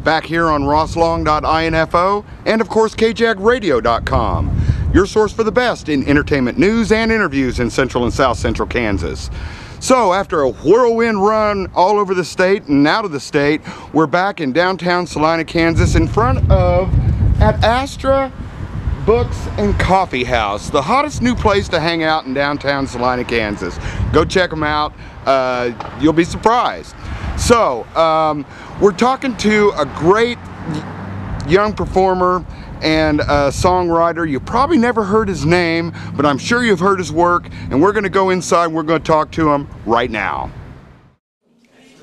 back here on RossLong.Info and of course KJagRadio.com, your source for the best in entertainment news and interviews in Central and South Central Kansas. So after a whirlwind run all over the state and out of the state, we're back in downtown Salina, Kansas in front of at Astra Books and Coffee House, the hottest new place to hang out in downtown Salina, Kansas. Go check them out. You'll be surprised. So we're talking to a great young performer and a songwriter. You probably never heard his name, but I'm sure you've heard his work, and we're going to go inside and we're going to talk to him right now.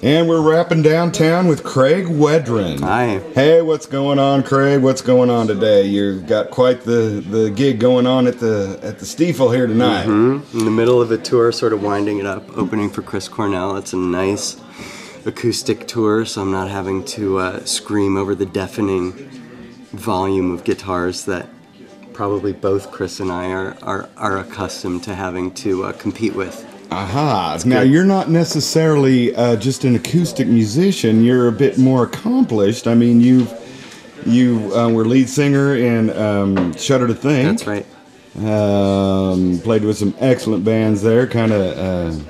And we're wrapping downtown with Craig WEDREN. Hi. Hey, what's going on, Craig? What's going on today? You've got quite the gig going on at the Stiefel here tonight. Mm-hmm. In the middle of a tour, sort of winding it up, opening for Chris Cornell. It's a nice acoustic tour, so I'm not having to scream over the deafening volume of guitars that probably both Chris and I are accustomed to having to compete with. Aha. Now, you're not necessarily just an acoustic musician. You're a bit more accomplished. I mean, you were lead singer in Shudder to Think. That's right. Played with some excellent bands there. Kind of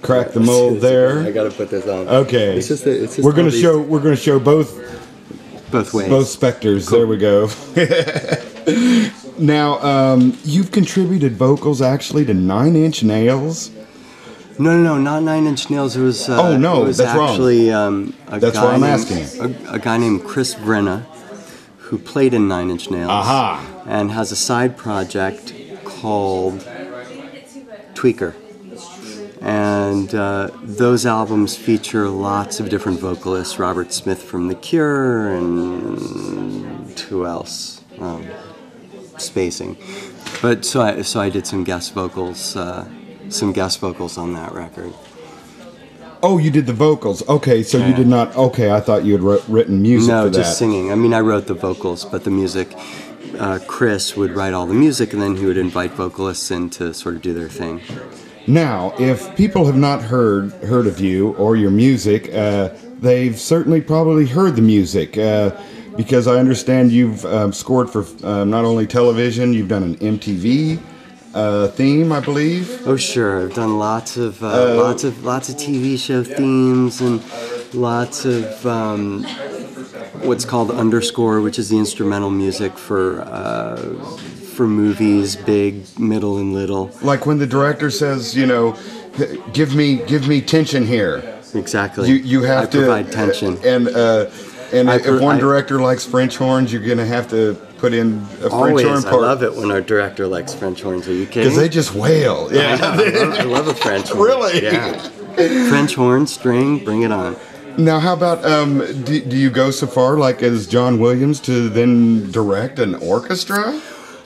cracked the mold there. I gotta put this on. Okay. It's just we're gonna show both ways. Both specters. Cool. There we go. Now, you've contributed vocals actually to 9 Inch Nails. No, not 9 Inch Nails. It was. Oh no, it was that's actually, wrong. That's why I'm asking. A guy named Chris Vrenna, who played in 9 Inch Nails. Aha. And has a side project called Tweaker. And those albums feature lots of different vocalists. Robert Smith from The Cure, and who else? Spacing. But so I did some guest vocals on that record. Oh, you did the vocals. Okay, so you did not. Okay, I thought you had written music for that. No, just singing. I mean, I wrote the vocals, but the music. Chris would write all the music, and then he would invite vocalists in to sort of do their thing. Now, if people have not heard of you or your music, they've certainly probably heard the music, because I understand you've scored for not only television, you've done an MTV theme, I believe. Oh, sure. I've done lots of TV show themes and lots of what's called underscore, which is the instrumental music for movies, big, middle, and little. Like when the director says, you know, give me tension here. Exactly. You have to provide tension. And if one director likes French horns, you're gonna have to put in a French horn part. I love it when our director likes French horns. Are you kidding? Because they just wail. Yeah. I love a French horn. Really? Yeah. French horn, string, bring it on. Now, how about, do you go so far, like as John Williams, to then direct an orchestra?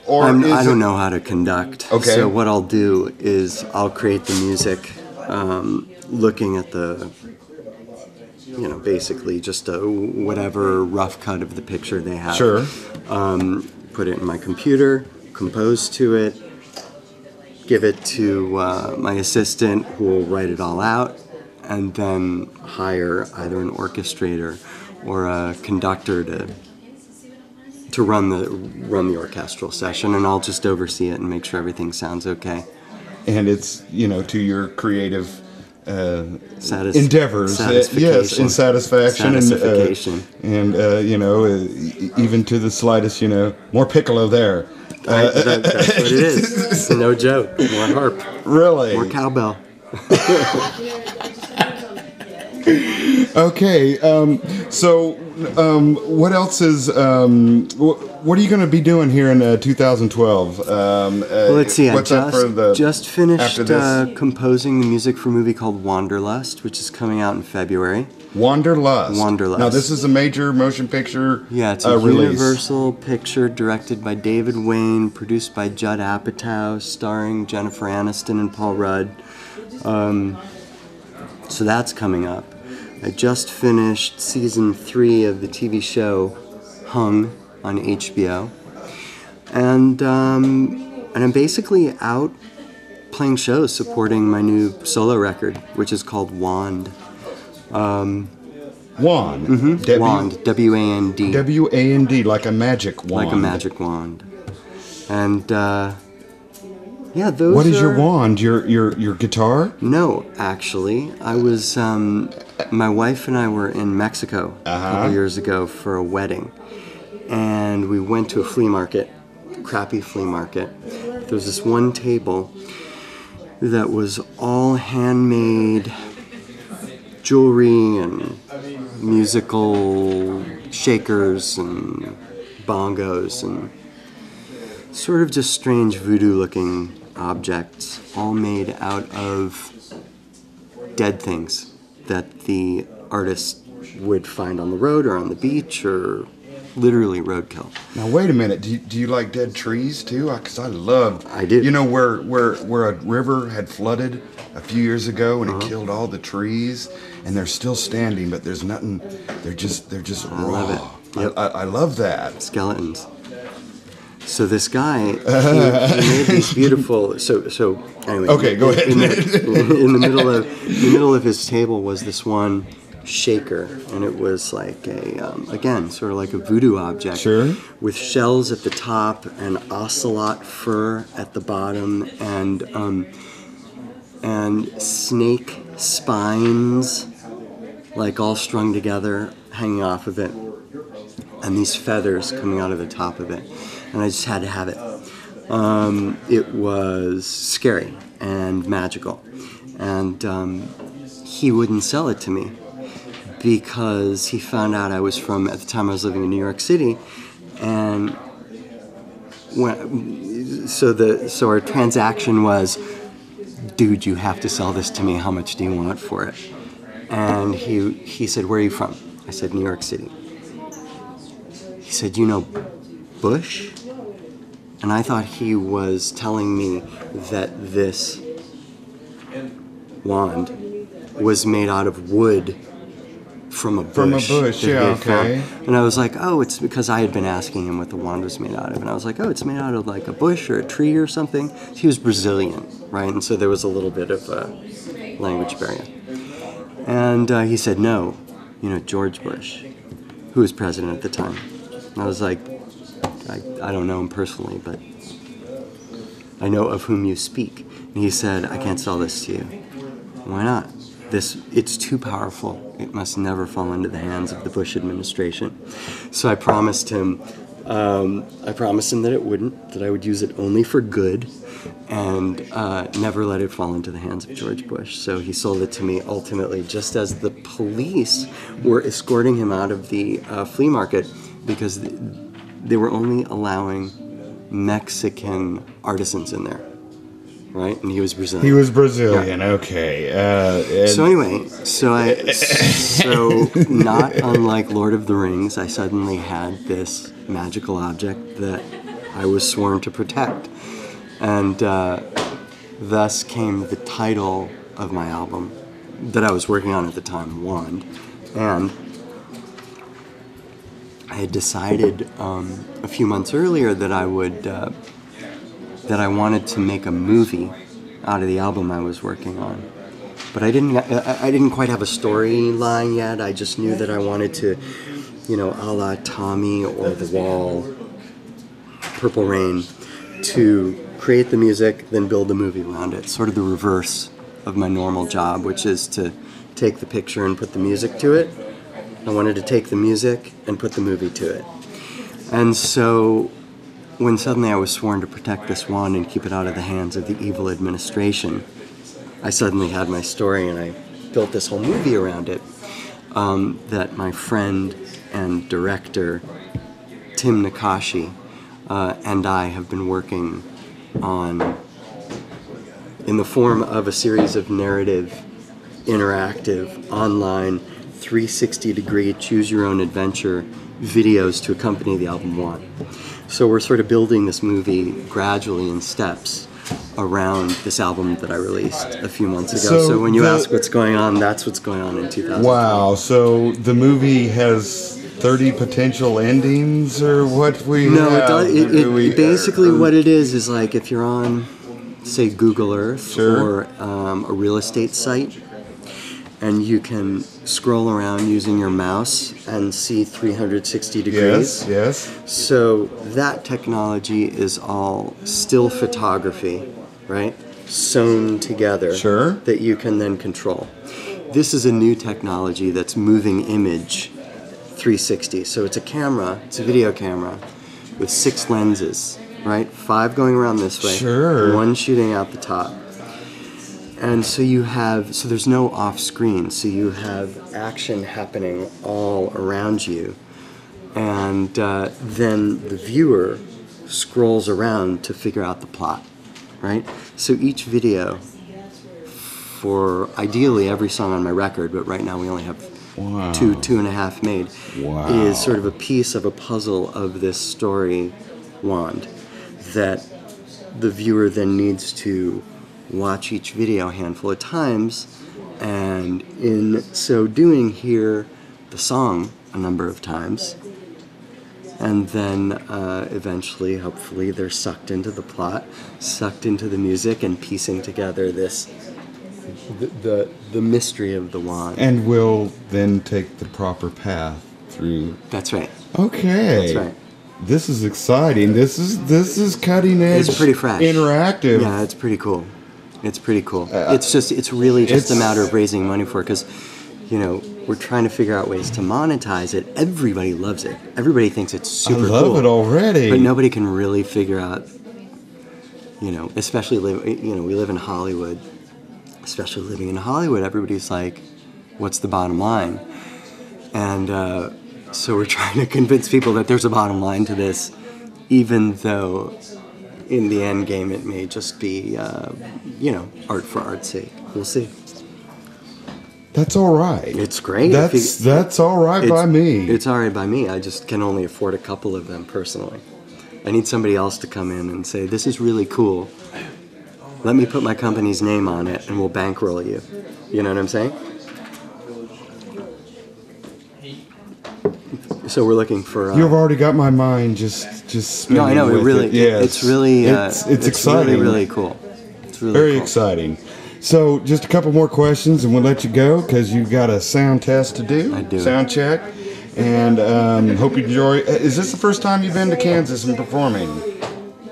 Or I don't know how to conduct. Okay. So what I'll do is I'll create the music, looking at the, basically just whatever rough cut of the picture they have. Sure. Put it in my computer, compose to it, give it to my assistant who will write it all out, and then hire either an orchestrator or a conductor to run the orchestral session, and I'll just oversee it and make sure everything sounds okay. And it's to your creative endeavors, satisfaction. and satisfaction, and even to the slightest, more piccolo there. That's what it is. No joke. More harp. Really? More cowbell. Okay, so what else is what are you going to be doing here in 2012? Well, let's see. What's I just finished composing the music for a movie called Wanderlust, which is coming out in February. Wanderlust. Wanderlust. Now, this is a major motion picture. Yeah, it's a release. Universal picture directed by David Wayne, produced by Judd Apatow, starring Jennifer Aniston and Paul Rudd. So that's coming up. I just finished season 3 of the TV show Hung on HBO, and I'm basically out playing shows supporting my new solo record, which is called Wand. Wand. Wand. W-A-N-D. W-A-N-D, like a magic wand. Like a magic wand. And yeah, those. What is your wand? Your guitar? No, actually, I was. My wife and I were in Mexico a couple years ago for a wedding, and we went to a flea market, crappy flea market. There was this one table that was all handmade jewelry and musical shakers and bongos and sort of just strange voodoo-looking objects, all made out of dead things that the artist would find on the road or on the beach or literally roadkill. Now wait a minute. Do you like dead trees too? Because I loved. I do. You know where a river had flooded a few years ago and it killed all the trees, and they're still standing, but there's nothing. They're just raw. I love it. Yep. I love that. Skeletons. So this guy, he made these beautiful. So anyway. Okay, go ahead. In the middle of his table was this one shaker, and it was like a again sort of like a voodoo object, sure, with shells at the top and ocelot fur at the bottom, and snake spines, like all strung together, hanging off of it, and these feathers coming out of the top of it. And I just had to have it. It was scary and magical, and he wouldn't sell it to me because he found out I was from, at the time I was living in New York City, and so our transaction was, dude, you have to sell this to me. How much do you want for it? And he said, where are you from? I said, New York City. He said, you know Bush? And I thought he was telling me that this wand was made out of wood from a bush. From a bush, yeah, okay. And I was like, oh, it's because I had been asking him what the wand was made out of. And I was like, oh, it's made out of like a bush or a tree or something. He was Brazilian, right? And so there was a little bit of a language barrier. And he said, no, you know, George Bush, who was president at the time. And I was like, I don't know him personally, but I know of whom you speak. And he said, I can't sell this to you. Why not? It's too powerful. It must never fall into the hands of the Bush administration. So I promised him that it wouldn't, that I would use it only for good, and never let it fall into the hands of George Bush. So he sold it to me ultimately just as the police were escorting him out of the flea market, because they were only allowing Mexican artisans in there, right? And he was Brazilian. He was Brazilian, yeah. Okay. So anyway, so not unlike Lord of the Rings, I suddenly had this magical object that I was sworn to protect. And thus came the title of my album that I was working on at the time, Wand. And I had decided a few months earlier that I wanted to make a movie out of the album I was working on, but I didn't quite have a storyline yet. I just knew that I wanted to, you know, a la Tommy or The Wall, Purple Rain, to create the music, then build the movie around it. Sort of the reverse of my normal job, which is to take the picture and put the music to it. I wanted to take the music and put the movie to it. And so when suddenly I was sworn to protect this wand and keep it out of the hands of the evil administration, I suddenly had my story, and I built this whole movie around it that my friend and director Tim Nakashi and I have been working on in the form of a series of narrative, interactive, online, 360-degree, choose-your-own-adventure videos to accompany the album Wand. So we're sort of building this movie gradually in steps around this album that I released a few months ago. So when you ask what's going on, that's what's going on in 2000. Wow, so the movie has 30 potential endings, or what we No, have? it basically what it is like if you're on, say, Google Earth, sure, or a real estate site, and you can scroll around using your mouse and see 360 degrees. Yes. So that technology is all still photography, right? Sewn together. Sure. That you can then control. This is a new technology that's moving image 360. So it's a camera, it's a video camera with 6 lenses, right? 5 going around this way. Sure. 1 shooting out the top. And so so there's no off screen, so you have action happening all around you. And then the viewer scrolls around to figure out the plot, right? So each video, for ideally every song on my record, but right now we only have 2.5 made, is sort of a piece of a puzzle of this story wand that the viewer then needs to watch each video a handful of times, and in so doing hear the song a number of times, and then eventually, hopefully, they're sucked into the plot, sucked into the music, and piecing together this the mystery of the wand. And will then take the proper path through. That's right. Okay. That's right. This is exciting. This is cutting edge. It's pretty fresh. Interactive. Yeah, it's pretty cool. It's pretty cool. It's really just a matter of raising money for it, because, you know, we're trying to figure out ways to monetize it. Everybody loves it. Everybody thinks it's super cool. I love it already. But nobody can really figure out, you know, especially, you know, we live in Hollywood. Especially living in Hollywood, everybody's like, what's the bottom line? And so we're trying to convince people that there's a bottom line to this, even though in the end game it may just be, you know, art for art's sake. We'll see. That's all right. It's great. That's all right by me. It's all right by me. I just can only afford a couple of them personally. I need somebody else to come in and say, this is really cool. Let me put my company's name on it and we'll bankroll you. You know what I'm saying? So we're looking for... You've already got my mind just spinning. No, I know. It's really... It's exciting. Really, really cool. It's really very cool. exciting. So just a couple more questions and we'll let you go because you've got a sound test to do. I do. Sound check. And hope you enjoy. Is this the first time you've been to Kansas and performing?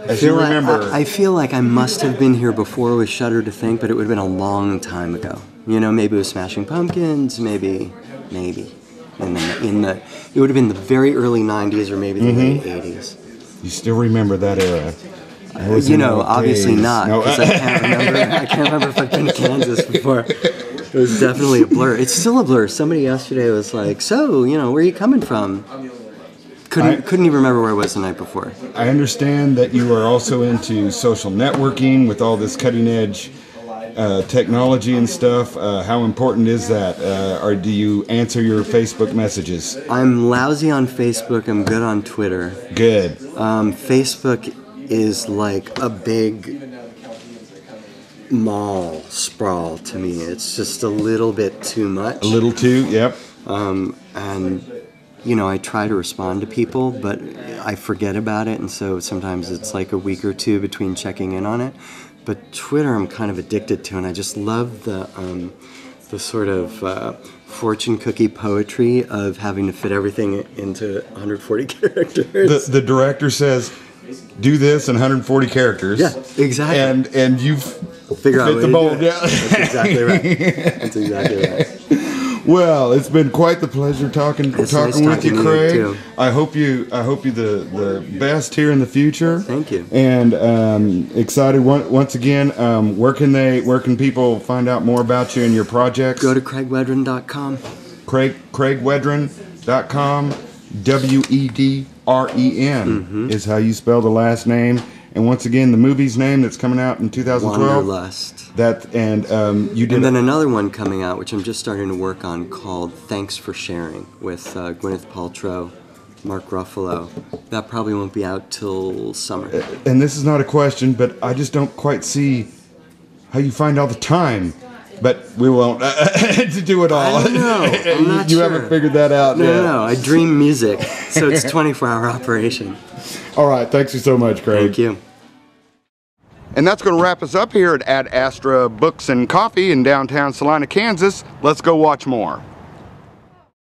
As you remember. I feel like I must have been here before with Shudder to Think, but it would have been a long time ago. You know, maybe it was Smashing Pumpkins, maybe. It would have been the very early 90s or maybe the late 80s. You still remember that era? You know, obviously not, because I can't remember if I've been to Kansas before. It was definitely a blur. It's still a blur. Somebody yesterday was like, so, you know, where are you coming from? Couldn't even remember where I was the night before. I understand that you are also into social networking with all this cutting edge technology and stuff. How important is that? Or do you answer your Facebook messages? I'm lousy on Facebook. I'm good on Twitter. Good. Facebook is like a big mall sprawl to me. It's just a little bit too much. A little too, yep. And you know, I try to respond to people, but I forget about it, and so sometimes it's like a week or two between checking in on it. But Twitter I'm kind of addicted to, and I just love the sort of fortune cookie poetry of having to fit everything into 140 characters. The director says, do this in 140 characters. Yeah, exactly. And you've figure out the mold. Yeah. That's exactly right. That's exactly right. Well, it's been quite the pleasure talking nice with you, Craig. Too. I hope you the best here in the future. Thank you. And excited once again. Where can people find out more about you and your projects? Go to CraigWedren.com. CraigWedren.com. WEDREN is how you spell the last name. And once again, the movie's name that's coming out in 2012. Wanderlust. You did. And then another one coming out, which I'm just starting to work on, called Thanks for Sharing, with Gwyneth Paltrow, Mark Ruffalo. That probably won't be out till summer. And this is not a question, but I just don't quite see how you find all the time. But we won't to do it all. I don't know. I'm not you sure. haven't figured that out yet. No. I dream music, so it's a 24-hour operation. All right. Thanks so much, Craig. Thank you. And that's going to wrap us up here at Astra Books and Coffee in downtown Salina, Kansas. Let's go watch more.